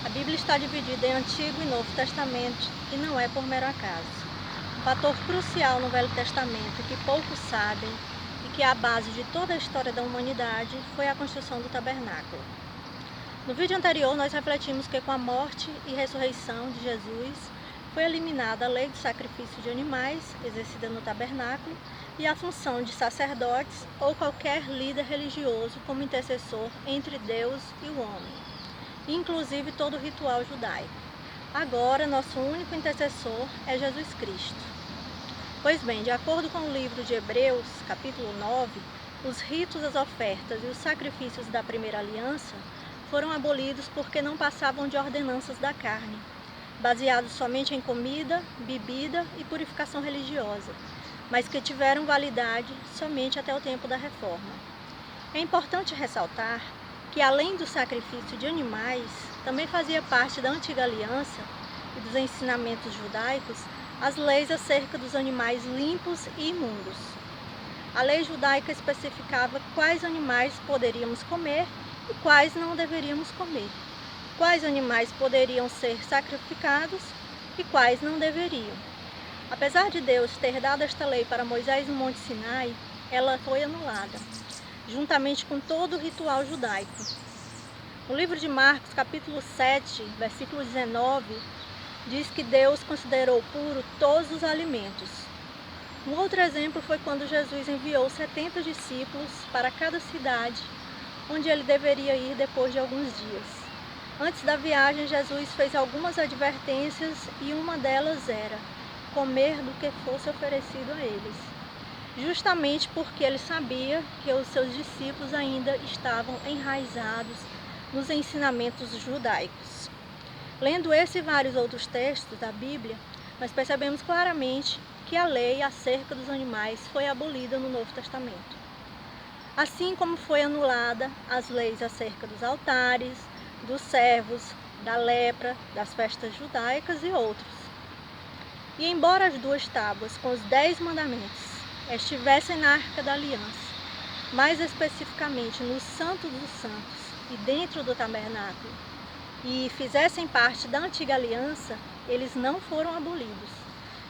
A Bíblia está dividida em Antigo e Novo Testamento e não é por mero acaso. Um fator crucial no Velho Testamento que poucos sabem e que é a base de toda a história da humanidade foi a construção do tabernáculo. No vídeo anterior nós refletimos que com a morte e ressurreição de Jesus foi eliminada a lei do sacrifício de animais exercida no tabernáculo e a função de sacerdotes ou qualquer líder religioso como intercessor entre Deus e o homem, inclusive todo o ritual judaico. Agora, nosso único intercessor é Jesus Cristo. Pois bem, de acordo com o livro de Hebreus, capítulo 9, os ritos, as ofertas e os sacrifícios da primeira aliança foram abolidos porque não passavam de ordenanças da carne, baseados somente em comida, bebida e purificação religiosa, mas que tiveram validade somente até o tempo da Reforma. É importante ressaltar que, além do sacrifício de animais, também fazia parte da antiga aliança e dos ensinamentos judaicos as leis acerca dos animais limpos e imundos. A lei judaica especificava quais animais poderíamos comer e quais não deveríamos comer, quais animais poderiam ser sacrificados e quais não deveriam. Apesar de Deus ter dado esta lei para Moisés no Monte Sinai, ela foi anulada, juntamente com todo o ritual judaico. No livro de Marcos, capítulo 7, versículo 19, diz que Deus considerou puro todos os alimentos. Um outro exemplo foi quando Jesus enviou 70 discípulos para cada cidade onde ele deveria ir depois de alguns dias. Antes da viagem, Jesus fez algumas advertências e uma delas era comer do que fosse oferecido a eles, justamente porque ele sabia que os seus discípulos ainda estavam enraizados nos ensinamentos judaicos. Lendo esse e vários outros textos da Bíblia, nós percebemos claramente que a lei acerca dos animais foi abolida no Novo Testamento. Assim como foi anulada as leis acerca dos altares, dos servos, da lepra, das festas judaicas e outros. E embora as duas tábuas com os 10 mandamentos estivessem na Arca da Aliança, mais especificamente no Santo dos Santos e dentro do tabernáculo, e fizessem parte da antiga aliança, eles não foram abolidos.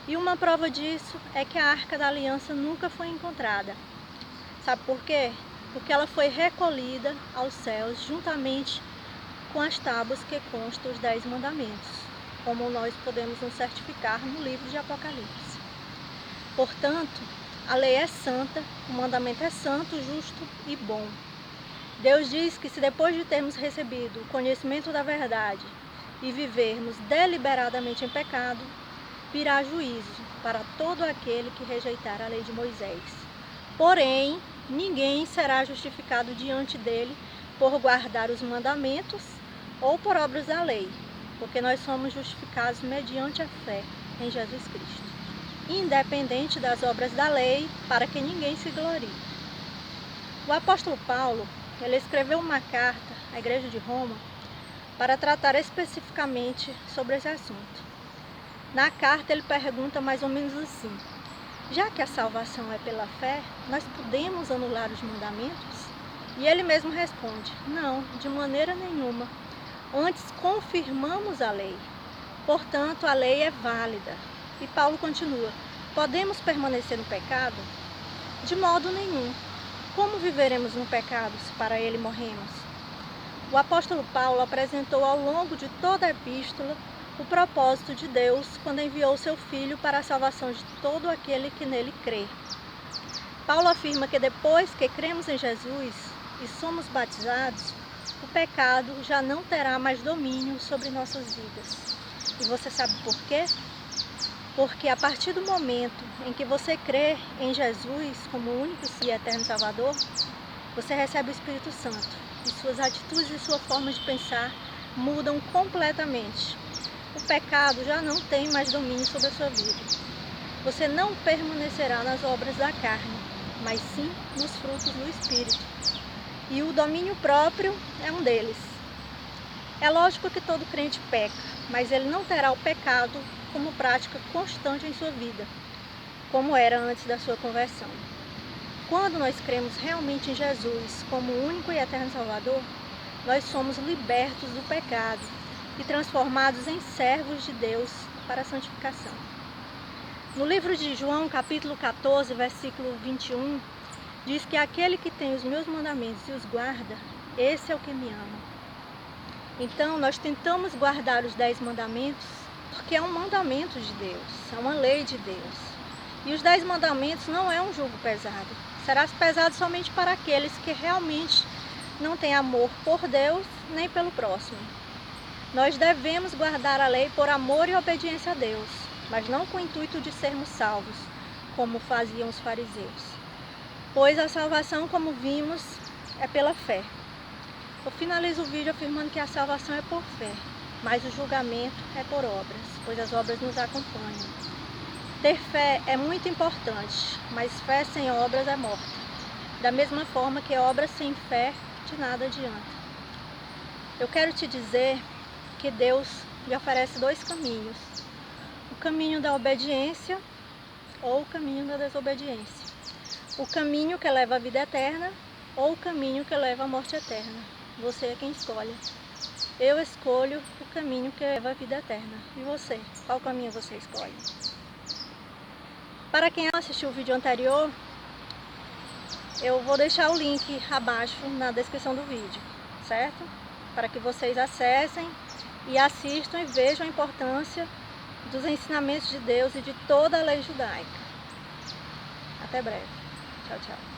E uma prova disso é que a Arca da Aliança nunca foi encontrada. Sabe por quê? Porque ela foi recolhida aos céus juntamente com as tábuas que constam os 10 mandamentos, como nós podemos nos certificar no livro de Apocalipse. Portanto, a lei é santa, o mandamento é santo, justo e bom. Deus diz que se depois de termos recebido o conhecimento da verdade e vivermos deliberadamente em pecado, virá juízo para todo aquele que rejeitar a lei de Moisés. Porém, ninguém será justificado diante dele por guardar os mandamentos ou por obras da lei, porque nós somos justificados mediante a fé em Jesus Cristo, independente das obras da lei, para que ninguém se glorie. O apóstolo Paulo, ele escreveu uma carta à igreja de Roma para tratar especificamente sobre esse assunto. Na carta ele pergunta mais ou menos assim: já que a salvação é pela fé, nós podemos anular os mandamentos? E ele mesmo responde: não, de maneira nenhuma. Antes confirmamos a lei. Portanto, a lei é válida. E Paulo continua: podemos permanecer no pecado? De modo nenhum. Como viveremos no pecado se para ele morremos? O apóstolo Paulo apresentou ao longo de toda a epístola o propósito de Deus quando enviou seu Filho para a salvação de todo aquele que nele crê. Paulo afirma que depois que cremos em Jesus e somos batizados, o pecado já não terá mais domínio sobre nossas vidas. E você sabe por quê? Porque a partir do momento em que você crê em Jesus como o único e eterno Salvador, você recebe o Espírito Santo e suas atitudes e sua forma de pensar mudam completamente. O pecado já não tem mais domínio sobre a sua vida. Você não permanecerá nas obras da carne, mas sim nos frutos do Espírito. E o domínio próprio é um deles. É lógico que todo crente peca, mas ele não terá o pecado como prática constante em sua vida, como era antes da sua conversão. Quando nós cremos realmente em Jesus como o único e eterno Salvador, nós somos libertos do pecado e transformados em servos de Deus para a santificação. No livro de João, capítulo 14, versículo 21, diz que aquele que tem os meus mandamentos e os guarda, esse é o que me ama. Então, nós tentamos guardar os 10 mandamentos porque é um mandamento de Deus, é uma lei de Deus. E os 10 mandamentos não é um jugo pesado. Será pesado somente para aqueles que realmente não têm amor por Deus nem pelo próximo. Nós devemos guardar a lei por amor e obediência a Deus, mas não com o intuito de sermos salvos, como faziam os fariseus. Pois a salvação, como vimos, é pela fé. Eu finalizo o vídeo afirmando que a salvação é por fé, mas o julgamento é por obras, pois as obras nos acompanham. Ter fé é muito importante, mas fé sem obras é morta. Da mesma forma que obras sem fé de nada adianta. Eu quero te dizer que Deus lhe oferece 2 caminhos. O caminho da obediência ou o caminho da desobediência. O caminho que leva à vida eterna ou o caminho que leva à morte eterna. Você é quem escolhe. Eu escolho o caminho que leva à vida eterna. E você? Qual caminho você escolhe? Para quem assistiu o vídeo anterior, eu vou deixar o link abaixo na descrição do vídeo, certo? Para que vocês acessem e assistam e vejam a importância dos ensinamentos de Deus e de toda a lei judaica. Até breve. Tchau, tchau.